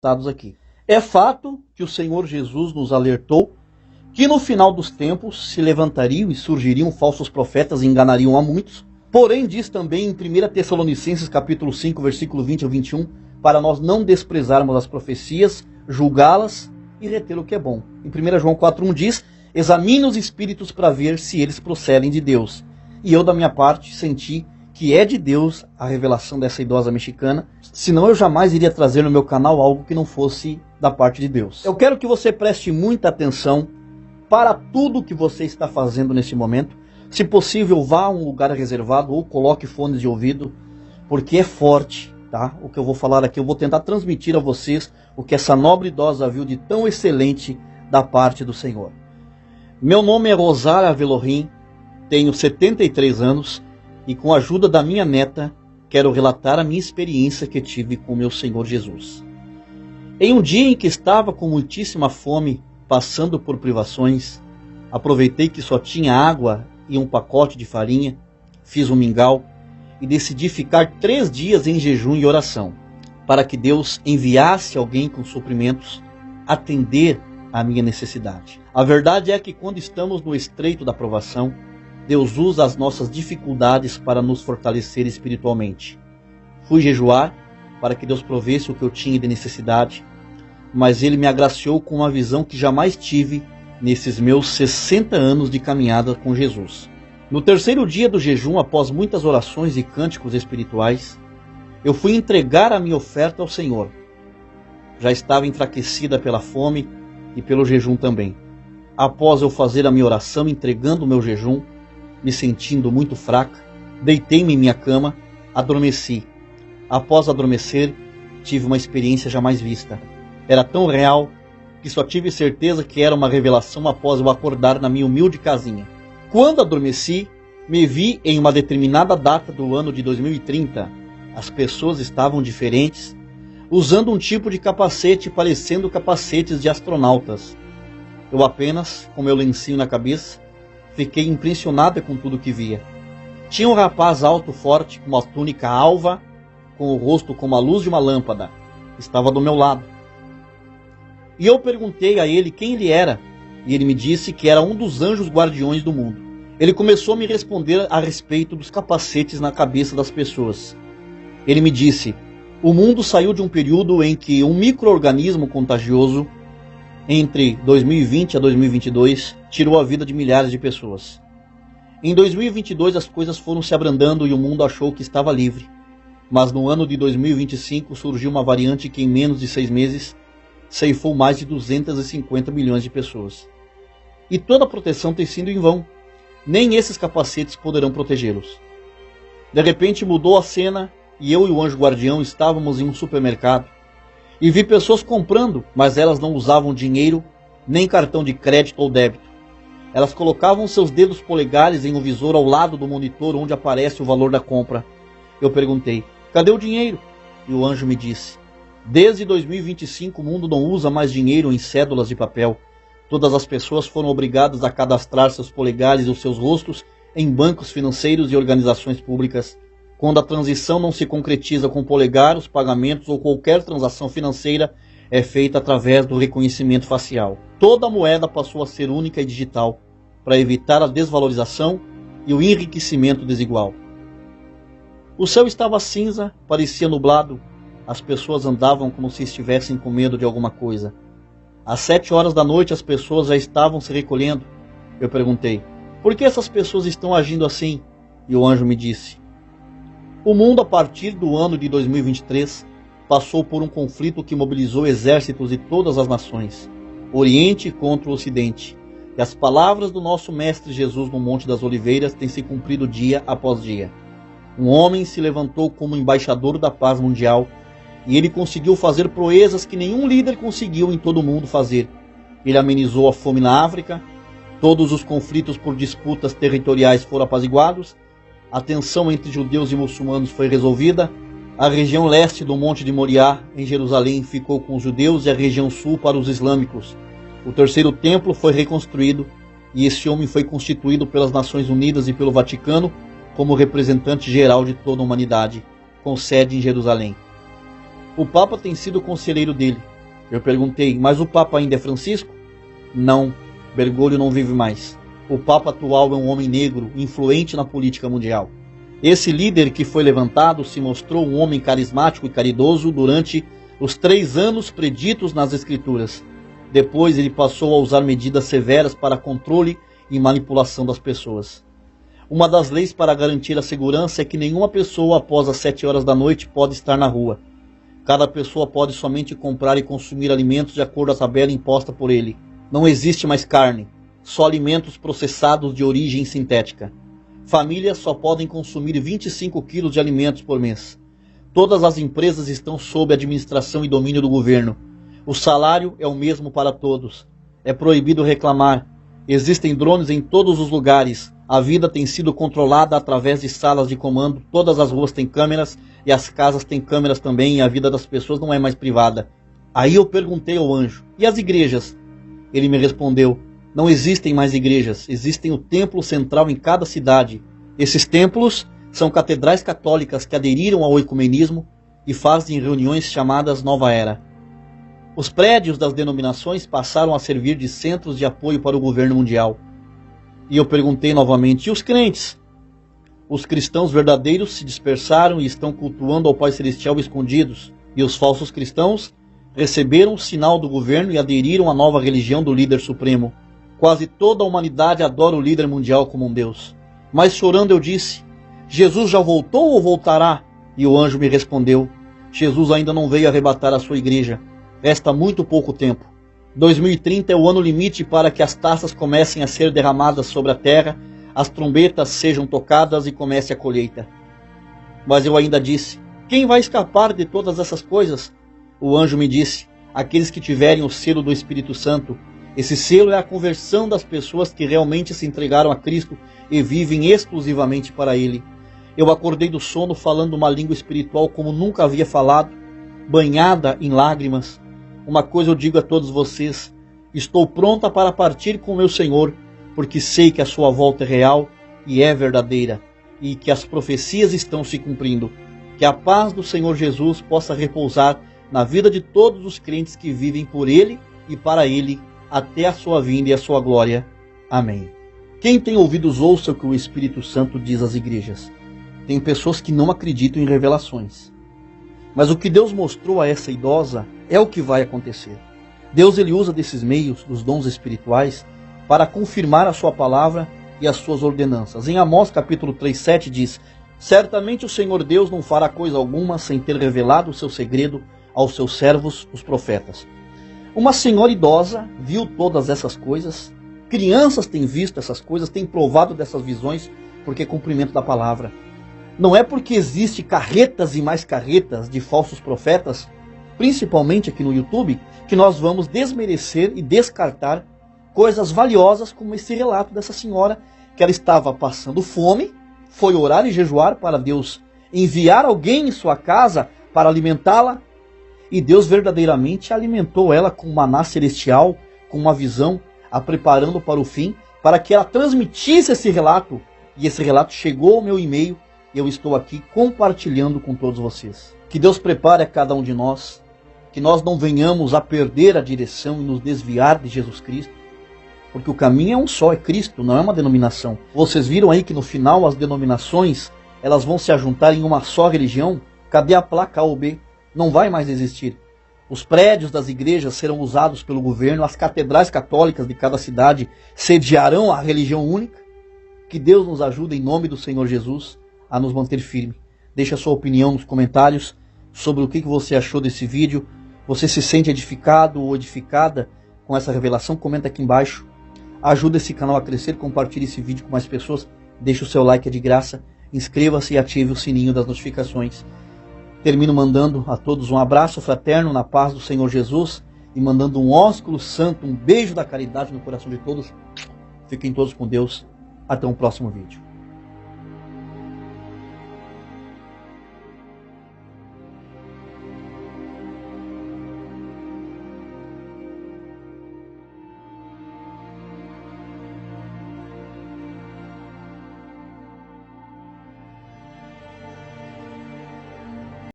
aqui. É fato que o Senhor Jesus nos alertou que no final dos tempos se levantariam e surgiriam falsos profetas e enganariam a muitos. Porém, diz também em 1 Tessalonicenses capítulo 5, versículo 20 ao 21, para nós não desprezarmos as profecias, julgá-las e reter o que é bom. Em 1 João 4,1 diz, examine os espíritos para ver se eles procedem de Deus. E eu, da minha parte, senti que é de Deus a revelação dessa idosa mexicana, senão eu jamais iria trazer no meu canal algo que não fosse da parte de Deus. Eu quero que você preste muita atenção para tudo que você está fazendo nesse momento. Se possível, vá a um lugar reservado ou coloque fones de ouvido, porque é forte, tá? O que eu vou falar aqui, eu vou tentar transmitir a vocês o que essa nobre idosa viu de tão excelente da parte do Senhor. Meu nome é Rosária Velorim, tenho 73 anos e com a ajuda da minha neta, quero relatar a minha experiência que tive com meu Senhor Jesus. Em um dia em que estava com muitíssima fome, passando por privações, aproveitei que só tinha água e um pacote de farinha, fiz um mingau e decidi ficar 3 dias em jejum e oração, para que Deus enviasse alguém com suprimentos, atender à minha necessidade. A verdade é que quando estamos no estreito da provação, Deus usa as nossas dificuldades para nos fortalecer espiritualmente. Fui jejuar para que Deus provesse o que eu tinha de necessidade, mas Ele me agraciou com uma visão que jamais tive nesses meus 60 anos de caminhada com Jesus. No 3º dia do jejum, após muitas orações e cânticos espirituais, eu fui entregar a minha oferta ao Senhor. Já estava enfraquecida pela fome e pelo jejum também. Após eu fazer a minha oração entregando o meu jejum, me sentindo muito fraca, deitei-me em minha cama, adormeci. Após adormecer, tive uma experiência jamais vista. Era tão real que só tive certeza que era uma revelação após eu acordar na minha humilde casinha. Quando adormeci, me vi em uma determinada data do ano de 2030. As pessoas estavam diferentes, usando um tipo de capacete parecendo capacetes de astronautas. Eu apenas, com meu lencinho na cabeça, fiquei impressionada com tudo que via. Tinha um rapaz alto, forte, com uma túnica alva, com o rosto como a luz de uma lâmpada. Estava do meu lado. E eu perguntei a ele quem ele era, e ele me disse que era um dos anjos guardiões do mundo. Ele começou a me responder a respeito dos capacetes na cabeça das pessoas. Ele me disse, o mundo saiu de um período em que um micro-organismo contagioso, entre 2020 a 2022, tirou a vida de milhares de pessoas. Em 2022 as coisas foram se abrandando e o mundo achou que estava livre. Mas no ano de 2025 surgiu uma variante que em menos de 6 meses ceifou mais de 250 milhões de pessoas. E toda a proteção tem sido em vão. Nem esses capacetes poderão protegê-los. De repente mudou a cena e eu e o anjo guardião estávamos em um supermercado. E vi pessoas comprando, mas elas não usavam dinheiro, nem cartão de crédito ou débito. Elas colocavam seus dedos polegares em um visor ao lado do monitor onde aparece o valor da compra. Eu perguntei, cadê o dinheiro? E o anjo me disse, desde 2025 o mundo não usa mais dinheiro em cédulas de papel. Todas as pessoas foram obrigadas a cadastrar seus polegares ou seus rostos em bancos financeiros e organizações públicas. Quando a transição não se concretiza com polegar, os pagamentos ou qualquer transação financeira é feita através do reconhecimento facial. Toda a moeda passou a ser única e digital, para evitar a desvalorização e o enriquecimento desigual. O céu estava cinza, parecia nublado. As pessoas andavam como se estivessem com medo de alguma coisa. Às 7 horas da noite as pessoas já estavam se recolhendo. Eu perguntei, por que essas pessoas estão agindo assim? E o anjo me disse, o mundo a partir do ano de 2023 passou por um conflito que mobilizou exércitos de todas as nações, Oriente contra o Ocidente. E as palavras do nosso Mestre Jesus no Monte das Oliveiras têm se cumprido dia após dia. Um homem se levantou como embaixador da paz mundial e ele conseguiu fazer proezas que nenhum líder conseguiu em todo o mundo fazer. Ele amenizou a fome na África, todos os conflitos por disputas territoriais foram apaziguados, a tensão entre judeus e muçulmanos foi resolvida, a região leste do Monte de Moriá, em Jerusalém, ficou com os judeus e a região sul para os islâmicos. O 3º templo foi reconstruído e esse homem foi constituído pelas Nações Unidas e pelo Vaticano como representante geral de toda a humanidade, com sede em Jerusalém. O Papa tem sido conselheiro dele Eu perguntei, mas o Papa ainda é Francisco? Não, Bergoglio não vive mais. O Papa atual é um homem negro, influente na política mundial. Esse líder que foi levantado se mostrou um homem carismático e caridoso durante os 3 anos preditos nas Escrituras. Depois ele passou a usar medidas severas para controle e manipulação das pessoas. Uma das leis para garantir a segurança é que nenhuma pessoa após as 7 horas da noite pode estar na rua. Cada pessoa pode somente comprar e consumir alimentos de acordo com a tabela imposta por ele. Não existe mais carne, só alimentos processados de origem sintética. Famílias só podem consumir 25 quilos de alimentos por mês. Todas as empresas estão sob administração e domínio do governo. O salário é o mesmo para todos. É proibido reclamar. Existem drones em todos os lugares. A vida tem sido controlada através de salas de comando. Todas as ruas têm câmeras e as casas têm câmeras também, e a vida das pessoas não é mais privada. Aí eu perguntei ao anjo, e as igrejas? Ele me respondeu, não existem mais igrejas, existem o templo central em cada cidade. Esses templos são catedrais católicas que aderiram ao ecumenismo e fazem reuniões chamadas Nova Era. Os prédios das denominações passaram a servir de centros de apoio para o governo mundial. E eu perguntei novamente, e os crentes? Os cristãos verdadeiros se dispersaram e estão cultuando ao Pai Celestial escondidos, e os falsos cristãos receberam o sinal do governo e aderiram à nova religião do líder supremo. Quase toda a humanidade adora o líder mundial como um Deus. Mas chorando eu disse, Jesus já voltou ou voltará? E o anjo me respondeu, Jesus ainda não veio arrebatar a sua igreja. Resta muito pouco tempo. 2030 é o ano limite para que as taças comecem a ser derramadas sobre a terra, as trombetas sejam tocadas e comece a colheita. Mas eu ainda disse, quem vai escapar de todas essas coisas? O anjo me disse, aqueles que tiverem o selo do Espírito Santo. Esse selo é a conversão das pessoas que realmente se entregaram a Cristo e vivem exclusivamente para Ele. Eu acordei do sono falando uma língua espiritual como nunca havia falado, banhada em lágrimas. Uma coisa eu digo a todos vocês, estou pronta para partir com meu Senhor, porque sei que a sua volta é real e é verdadeira, e que as profecias estão se cumprindo. Que a paz do Senhor Jesus possa repousar na vida de todos os crentes que vivem por Ele e para Ele, até a sua vinda e a sua glória. Amém. Quem tem ouvidos ouça o que o Espírito Santo diz às igrejas. Tem pessoas que não acreditam em revelações. Mas o que Deus mostrou a essa idosa é o que vai acontecer. Deus ele usa desses meios, dos dons espirituais, para confirmar a sua palavra e as suas ordenanças. Em Amós capítulo 3:7 diz, certamente o Senhor Deus não fará coisa alguma sem ter revelado o seu segredo aos seus servos, os profetas. Uma senhora idosa viu todas essas coisas, crianças têm visto essas coisas, têm provado dessas visões, porque é cumprimento da palavra. Não é porque existe carretas e mais carretas de falsos profetas, principalmente aqui no YouTube, que nós vamos desmerecer e descartar coisas valiosas como esse relato dessa senhora, que ela estava passando fome, foi orar e jejuar para Deus enviar alguém em sua casa para alimentá-la, e Deus verdadeiramente alimentou ela com um maná celestial, com uma visão, a preparando para o fim, para que ela transmitisse esse relato, e esse relato chegou ao meu e-mail, e eu estou aqui compartilhando com todos vocês. Que Deus prepare a cada um de nós, que nós não venhamos a perder a direção e nos desviar de Jesus Cristo, porque o caminho é um só, é Cristo, não é uma denominação. Vocês viram aí que no final as denominações, elas vão se ajuntar em uma só religião? Cadê a placa A ou B? Não vai mais existir. Os prédios das igrejas serão usados pelo governo, as catedrais católicas de cada cidade sediarão a religião única. Que Deus nos ajude em nome do Senhor Jesus a nos manter firme. Deixe a sua opinião nos comentários sobre o que você achou desse vídeo. Você se sente edificado ou edificada com essa revelação? Comenta aqui embaixo. Ajuda esse canal a crescer, compartilhe esse vídeo com mais pessoas. Deixe o seu like, é de graça. Inscreva-se e ative o sininho das notificações. Termino mandando a todos um abraço fraterno na paz do Senhor Jesus e mandando um ósculo santo, um beijo da caridade no coração de todos. Fiquem todos com Deus. Até um próximo vídeo.